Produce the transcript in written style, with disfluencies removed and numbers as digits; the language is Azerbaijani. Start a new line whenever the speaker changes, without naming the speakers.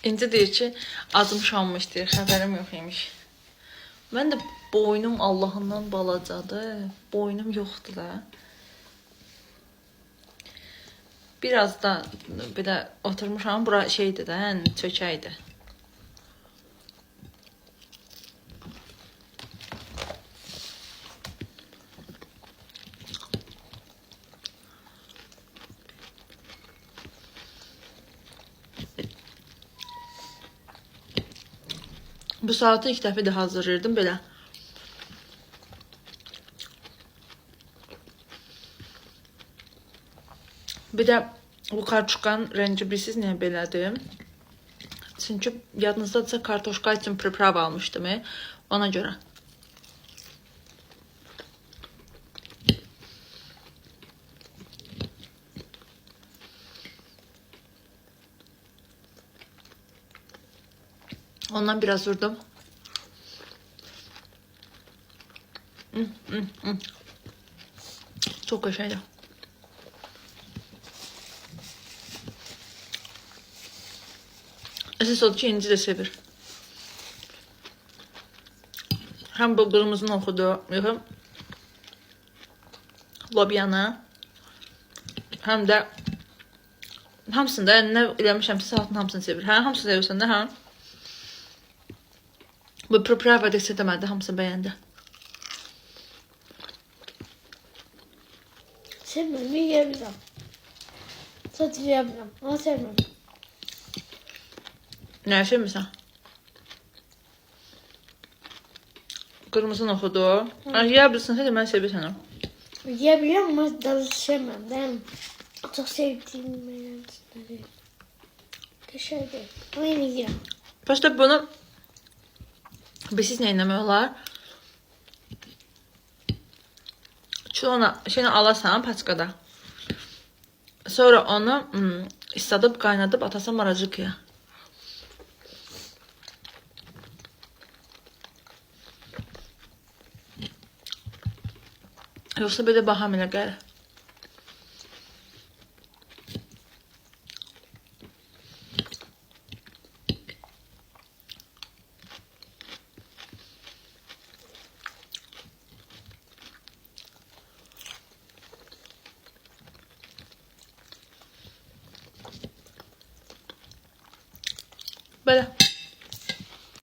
İnci deyir ki, acımışammış deyir, xəbərim yox imiş. Mən də boynum Allahından balacadır. Boynum yoxdur da. Biraz da belə oturmuşam, bura şeydir də, yəni çökəkdir. Bu saatı ilk dəfə də hazırlayırdım belə. Bir də bu kartuşkanın rəngi bilsiz niyə belədir? Çünki yadınızdadırsa kartoşka üçün priprav almışdım. Ona görə. Ondan biraz vurdum. Çok qəşəngdir. Əsas odur ki, İnci də sevir. Həm bu qırmızını oxudu, həm lobyanı, həm də hamısını da nə eləmişəmsə salatın hamısını sevir. Hə, hamısını sevirsən də, hə? Bu priprava desə demədi, hamısını bəyəndi.
Sevmem, yiyebilirim. Sadece yiyebilirim ama sevmem.
Nə sevmirsən? Qırmızını oxudu. Yiyə bilirsən də mən sevirsən.
Yiyebilirim ama dalı sevmem. Ben çok sevdiğim meyveleri. Teşekkür. Ama yine yerim.
Başda bunu bilsiz nə etmək olar? Çilona şeyini alasan paçkada. Sonra onu isladıb, qaynadıb atasan maracıqya. Yoxsa belə baham elə gəlir.